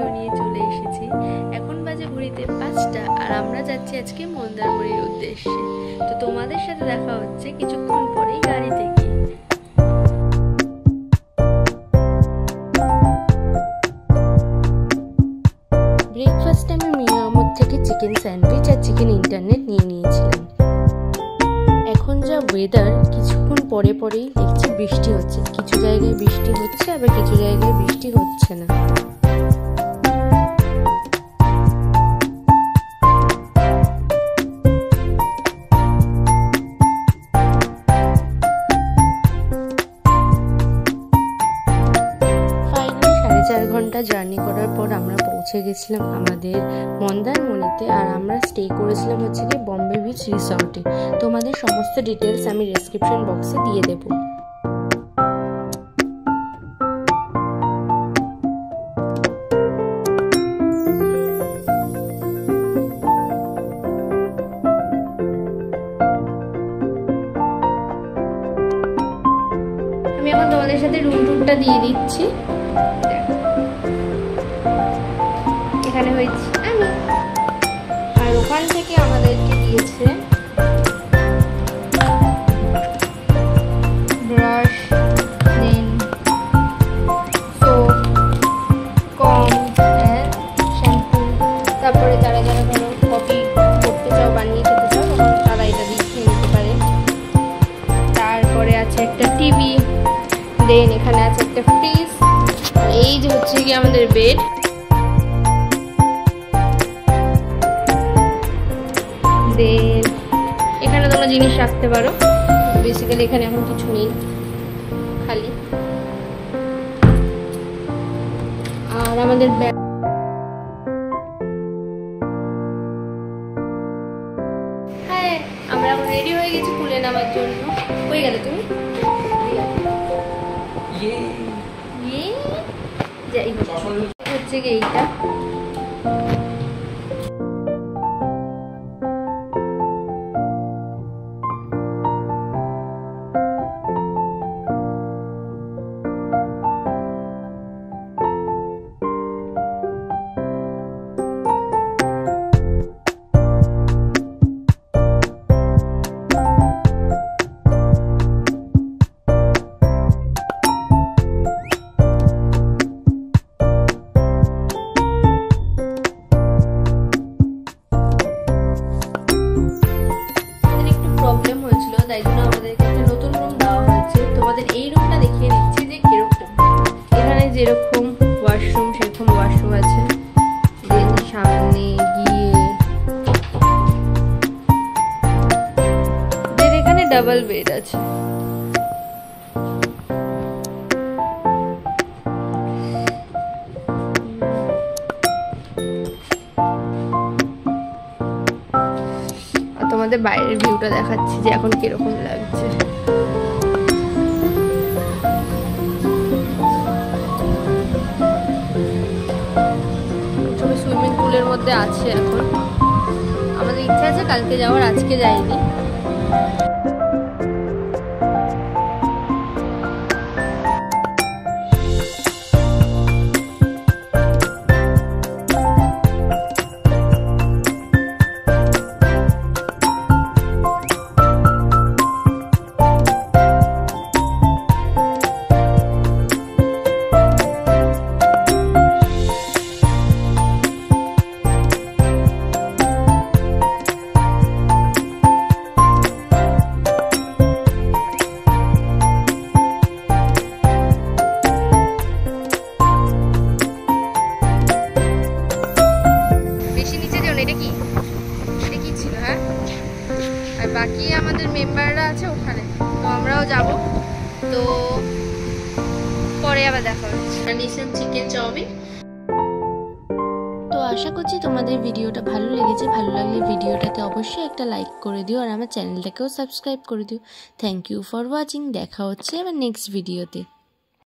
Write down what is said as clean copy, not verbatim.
Video নিয়ে চলে এসেছি। এখন বাজে ঘড়িতে 5টা আর আমরা যাচ্ছি আজকে মন্দারমণির উদ্দেশ্যে। তো তোমাদের সাথে দেখা হচ্ছে কিছুক্ষণ পরেই গাড়িতে গিয়ে। ব্রেকফাস্টে আমি মিয়ামর থেকে চিকেন স্যান্ডউইচ আর চিকেন ইন্টারনেট নিয়ে নিয়েছিলাম। এখন যা ওয়েদার, কিছুক্ষণ পরে পরেই দেখছি বৃষ্টি হচ্ছে। কিছু জায়গায় বৃষ্টি হচ্ছে, আবার কিছু জায়গায় বৃষ্টি হচ্ছে না। ফাইনালি 4.5 ঘন্টা জার্নি করার পর আমরা পৌঁছে গেছিলাম আমাদের মন্দারমণিতে। আর আমরা স্টে করেছিলাম হচ্ছে কি বম্বে বিচ রিসর্টে। তোমাদের সমস্ত ডিটেলস আমি ডেসক্রিপশন বক্সে দিয়ে দেবো। আমি এখন তোমাদের সাথে রুম টুরটা দিয়ে দিচ্ছি। এখানে হয়েছি আমি, আর ওখান থেকে আমাদেরকে দিয়েছে ব্রাশ, দেন সোপ, কম, শ্যাম্পু। তারপরে যারা যারা ধরো কফি করতে চাও, বানিয়ে খেতে চাও, তখন তারা এটা দিয়ে খেয়ে নিতে পারে। তারপরে আছে একটা টিভি, দেন এখানে আছে একটা ফ্রিজ, এই যে হচ্ছে কি আমাদের বেড। দেন এখানে তোমরা জিনিস রাখতে পারো। বেসিক্যালি এখানে এখন কিছু নেই, খালি। আর আমাদের ব্যাগ, হ্যাঁ আমরা এখন রেডি হয়ে গেছি পুলে নামার জন্য। হয়ে গেলে তুমি যাই হচ্ছে কি এইটা প্রবলেম হয়েছিল, তাই জন্য আমাদেরকে একটা নতুন রুম দেওয়া হয়েছে। তোমাদের এই রুমটা দেখিয়ে দিচ্ছি যে কিরকম। এখানে যেরকম ওয়াশরুম সেরকম ওয়াশরুম আছে। দেন সামনে গিয়ে এখানে ডাবল বেড আছে। তোমাদের বাইরের ভিউটা দেখাচ্ছি যে এখন কিরকম লাগছে। সবাই সুইমিং পুলের মধ্যে আছে এখন। আমাদের ইচ্ছা আছে কালকে যাওয়ার, আজকে যাইনি। বাকি আমাদের মেম্বাররা আছে ওখানে, তো আমরাও যাব। তো পরে আবার দেখা হচ্ছে। Chicken chow mein. তো আশা করছি তোমাদের ভিডিওটা ভালো লেগেছে। ভালো লাগলে ভিডিওটাতে অবশ্যই একটা লাইক করে দিও, আর আমার চ্যানেলটাকেও সাবস্ক্রাইব করে দিও। Thank you for watching. দেখা হচ্ছে আবার নেক্সট ভিডিওতে।